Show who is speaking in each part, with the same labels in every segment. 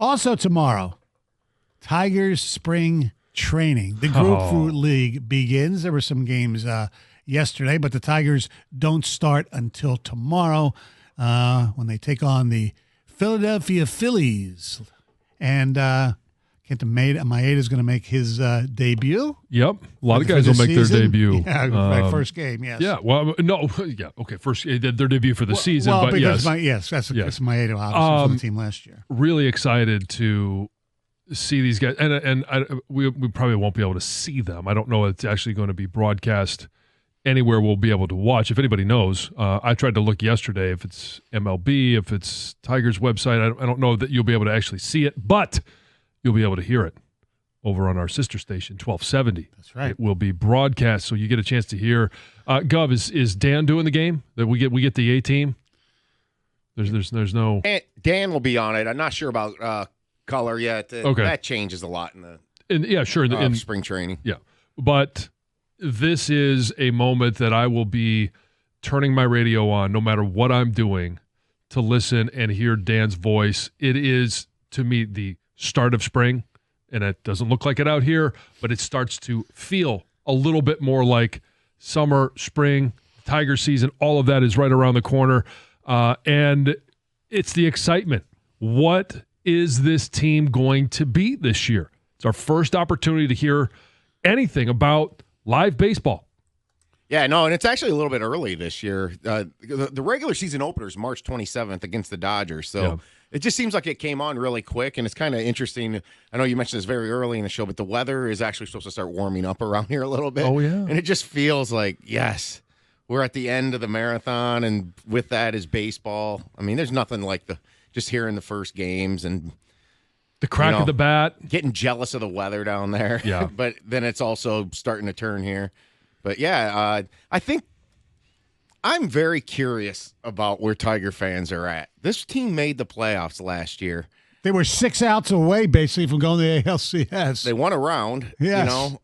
Speaker 1: Also tomorrow, Tigers spring training. The Grapefruit League begins. There were some games yesterday, but the Tigers don't start until tomorrow when they take on the Philadelphia Phillies. And Kenta Maeda is going to make his debut.
Speaker 2: Yep. A lot of guys will make their debut.
Speaker 1: Yeah, right, first game, yes.
Speaker 2: Yeah, well, no, yeah, okay, first their debut for the season,
Speaker 1: well,
Speaker 2: but yes.
Speaker 1: That's Maeda, obviously, was on the team last year.
Speaker 2: Really excited to see these guys, and we probably won't be able to see them. I don't know if it's actually going to be broadcast anywhere we'll be able to watch. If anybody knows, I tried to look yesterday if it's MLB, if it's Tigers website. I don't know that you'll be able to actually see it, but you'll be able to hear it over on our sister station, 1270.
Speaker 1: That's right.
Speaker 2: It will be broadcast, so you get a chance to hear. Gov, is Dan doing the game? That we get the A team? There's no.
Speaker 3: Dan will be on it. I'm not sure about color yet.
Speaker 2: Okay.
Speaker 3: That changes a lot in spring training.
Speaker 2: Yeah, but this is a moment that I will be turning my radio on, no matter what I'm doing, to listen and hear Dan's voice. It is, to me, the start of spring, and it doesn't look like it out here, but it starts to feel a little bit more like summer, spring, Tiger season. All of that is right around the corner, and it's the excitement. What is this team going to be this year? It's our first opportunity to hear anything about live baseball.
Speaker 3: Yeah, no, and it's actually a little bit early this year. The regular season opener is March 27th against the Dodgers, so it just seems like it came on really quick, and it's kind of interesting. I know you mentioned this very early in the show, but the weather is actually supposed to start warming up around here a little bit.
Speaker 2: Oh, yeah.
Speaker 3: And it just feels like, yes, we're at the end of the marathon, and with that is baseball. I mean, there's nothing like just hearing the first games and
Speaker 2: the crack of the bat.
Speaker 3: Getting jealous of the weather down there.
Speaker 2: Yeah.
Speaker 3: But then it's also starting to turn here. But, yeah, I think I'm very curious about where Tiger fans are at. This team made the playoffs last year.
Speaker 1: They were 6 outs away, basically, from going to the ALCS.
Speaker 3: They won a round.
Speaker 1: Yes.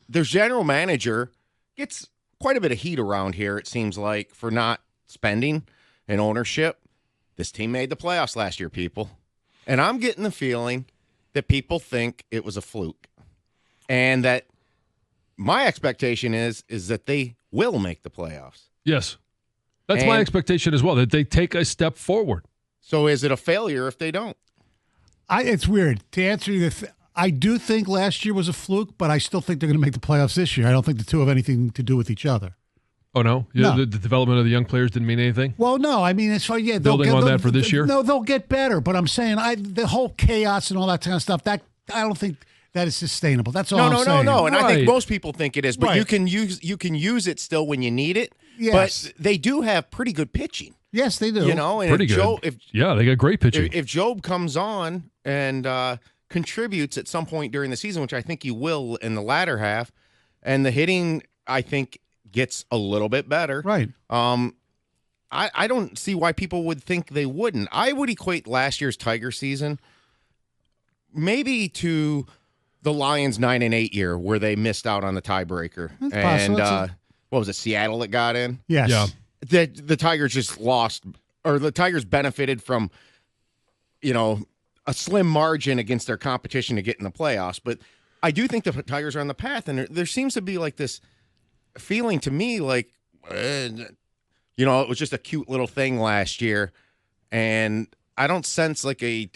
Speaker 3: Their general manager gets quite a bit of heat around here, it seems like, for not spending and ownership. This team made the playoffs last year, people. And I'm getting the feeling that people think it was a fluke. And that my expectation is that they will make the playoffs.
Speaker 2: Yes. That's my expectation as well, that they take a step forward.
Speaker 3: So is it a failure if they don't?
Speaker 1: It's weird. To answer you, I do think last year was a fluke, but I still think they're going to make the playoffs this year. I don't think the two have anything to do with each other.
Speaker 2: Oh, no?
Speaker 1: No.
Speaker 2: The development of the young players didn't mean anything?
Speaker 1: Well, no. I mean, it's yeah.
Speaker 2: Building on that for this year?
Speaker 1: No, they'll get better. But I'm saying the whole chaos and all that kind of stuff, that I don't think that is sustainable. That's all I'm saying.
Speaker 3: No. And
Speaker 2: right.
Speaker 3: I think most people think it is. But
Speaker 1: right.
Speaker 3: you can use it still when you need it.
Speaker 1: Yes.
Speaker 3: But they do have pretty good pitching.
Speaker 1: Yes, they do.
Speaker 3: You know, and
Speaker 2: pretty good. They got great pitching.
Speaker 3: If Job comes on and contributes at some point during the season, which I think he will in the latter half, and the hitting, I think, gets a little bit better.
Speaker 1: Right.
Speaker 3: I don't see why people would think they wouldn't. I would equate last year's Tiger season maybe to the Lions 9-8 year where they missed out on the tiebreaker.
Speaker 1: That's
Speaker 3: and
Speaker 1: possible.
Speaker 3: What was it, Seattle that got in?
Speaker 1: Yes.
Speaker 2: Yeah.
Speaker 3: The Tigers just lost, or the Tigers benefited from, a slim margin against their competition to get in the playoffs. But I do think the Tigers are on the path, and there seems to be like this feeling to me like, it was just a cute little thing last year, and I don't sense like an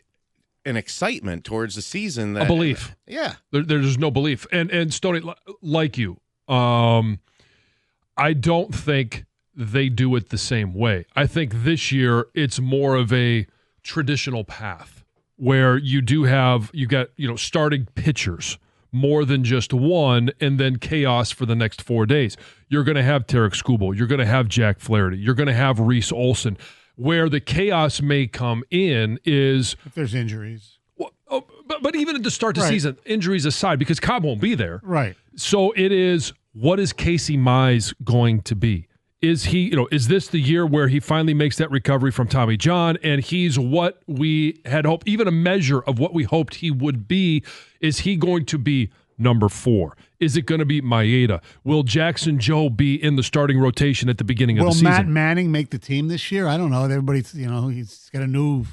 Speaker 3: excitement towards the season.
Speaker 2: A belief.
Speaker 3: Yeah.
Speaker 2: There's no belief. And Stoney, like you, I don't think they do it the same way. I think this year it's more of a traditional path where you got starting pitchers more than just one, and then chaos for the next 4 days. You're going to have Tarek Skubal. You're going to have Jack Flaherty. You're going to have Reese Olson. Where the chaos may come in is
Speaker 1: if there's injuries.
Speaker 2: But even at the start of the season, injuries aside, because Cobb won't be there.
Speaker 1: Right.
Speaker 2: So it is, what is Casey Mize going to be? Is he, is this the year where he finally makes that recovery from Tommy John and he's what we had hoped, even a measure of what we hoped he would be? Is he going to be number 4? Is it going to be Maeda? Will Jackson Joe be in the starting rotation at the beginning of the season?
Speaker 1: Will Matt Manning make the team this year? I don't know. Everybody's, he's got a new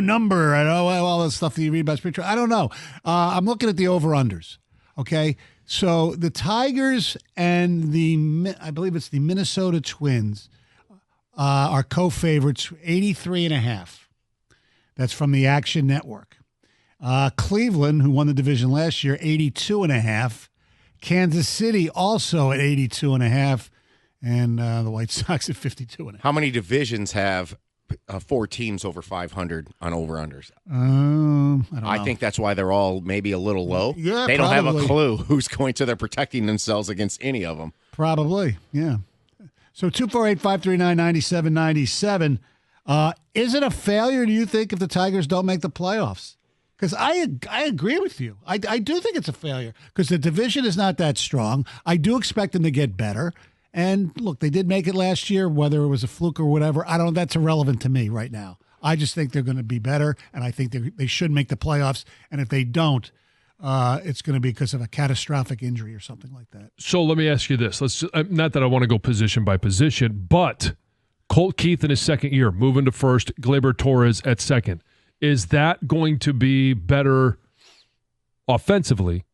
Speaker 1: number. I know all the stuff that you read about spring training. I don't know. I'm looking at the over-unders. Okay, so the Tigers and I believe it's the Minnesota Twins are co-favorites, 83.5. That's from the Action Network. Cleveland, who won the division last year, 82.5. Kansas City also at 82.5, and the White Sox at 52.5.
Speaker 3: How many divisions have 4 teams over 500 on over-unders?
Speaker 1: I don't know.
Speaker 3: I think that's why they're all maybe a little low.
Speaker 1: Yeah,
Speaker 3: they don't
Speaker 1: probably.
Speaker 3: have a clue who's going to. They're protecting themselves against any of them.
Speaker 1: Probably, yeah. So 248-539-9797. Is it a failure, do you think, if the Tigers don't make the playoffs? Because I agree with you. I do think it's a failure because the division is not that strong. I do expect them to get better. And look, they did make it last year, whether it was a fluke or whatever. I don't. That's irrelevant to me right now. I just think they're going to be better, and I think they should make the playoffs. And if they don't, it's going to be because of a catastrophic injury or something like that.
Speaker 2: So let me ask you this. Not that I want to go position by position, but Colt Keith in his second year, moving to first, Gleyber Torres at second. Is that going to be better offensively,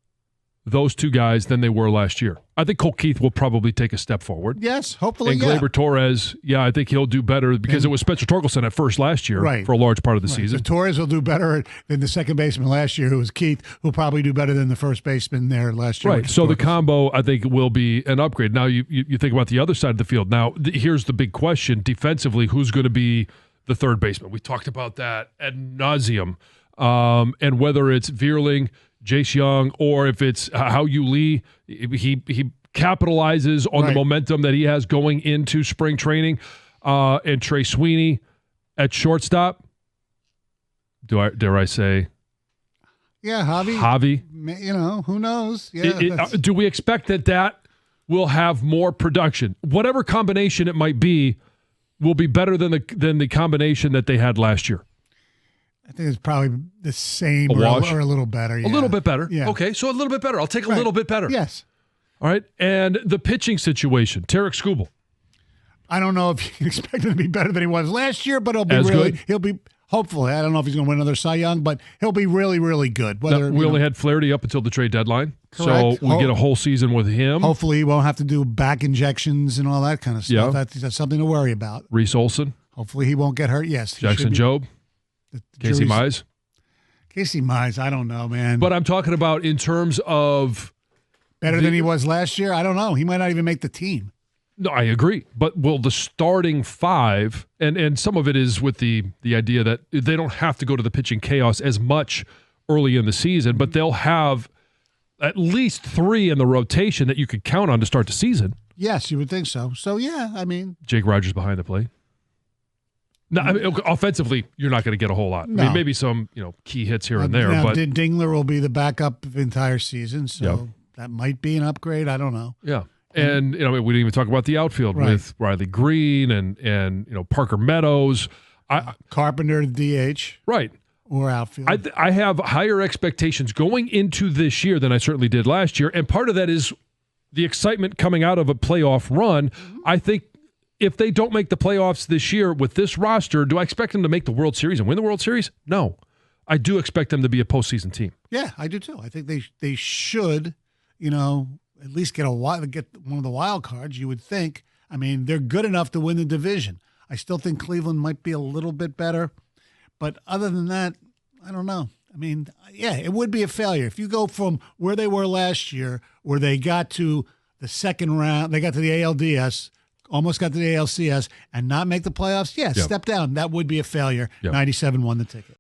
Speaker 2: those two guys, than they were last year? I think Colt Keith will probably take a step forward.
Speaker 1: Yes, hopefully,
Speaker 2: and Gleyber Torres, I think he'll do better because it was Spencer Torkelson at first last year for a large part of the season.
Speaker 1: So Torres will do better than the second baseman last year, who was Keith, who'll probably do better than the first baseman there last year.
Speaker 2: Right, so the combo, I think, will be an upgrade. Now, you think about the other side of the field. Now, here's the big question. Defensively, who's going to be the third baseman? We talked about that ad nauseum. And whether it's Vierling, Jace Young, or if it's Hao-Yu Lee, he capitalizes on the momentum that he has going into spring training. And Trey Sweeney at shortstop. Dare I say?
Speaker 1: Yeah,
Speaker 2: Javi.
Speaker 1: Who knows? Yeah.
Speaker 2: Do we expect that will have more production? Whatever combination it might be, will be better than the combination that they had last year.
Speaker 1: I think it's probably the same or a little better. Yeah.
Speaker 2: A little bit better.
Speaker 1: Yeah.
Speaker 2: Okay, so a little bit better. I'll take a little bit better.
Speaker 1: Yes.
Speaker 2: All right, and the pitching situation, Tarek Skubal.
Speaker 1: I don't know if you can expect him to be better than he was last year, but he'll be hopefully. I don't know if he's going to win another Cy Young, but he'll be really, really good.
Speaker 2: We only had Flaherty up until the trade deadline.
Speaker 1: Correct.
Speaker 2: So we get a whole season with him.
Speaker 1: Hopefully he won't have to do back injections and all that kind of stuff.
Speaker 2: Yeah.
Speaker 1: That's something to worry about.
Speaker 2: Reese Olson.
Speaker 1: Hopefully he won't get hurt. Yes.
Speaker 2: Jackson Jobe. Casey Mize.
Speaker 1: Casey Mize, I don't know, man.
Speaker 2: But I'm talking about in terms of
Speaker 1: better than he was last year? I don't know. He might not even make the team.
Speaker 2: No, I agree. But will the starting five, and some of it is with the idea that they don't have to go to the pitching chaos as much early in the season, but they'll have at least 3 in the rotation that you could count on to start the season.
Speaker 1: Yes, you would think so. So, yeah, I mean.
Speaker 2: Jake Rogers behind the plate. No, I mean, offensively, you're not going to get a whole lot.
Speaker 1: No.
Speaker 2: I mean, maybe some key hits here and there.
Speaker 1: Now,
Speaker 2: but
Speaker 1: Dingler will be the backup the entire season, so that might be an upgrade. I don't know.
Speaker 2: Yeah. And we didn't even talk about the outfield with Riley Green and Parker Meadows.
Speaker 1: Carpenter DH.
Speaker 2: Right.
Speaker 1: Or outfield.
Speaker 2: I have higher expectations going into this year than I certainly did last year. And part of that is the excitement coming out of a playoff run. Mm-hmm. I think if they don't make the playoffs this year with this roster, do I expect them to make the World Series and win the World Series? No. I do expect them to be a postseason team.
Speaker 1: Yeah, I do too. I think they should, at least get one of the wild cards, you would think. I mean, they're good enough to win the division. I still think Cleveland might be a little bit better. But other than that, I don't know. I mean, yeah, it would be a failure. If you go from where they were last year, where they got to the second round, they got to the ALDS, almost got to the ALCS, and not make the playoffs, step down. That would be a failure. 97 won the ticket.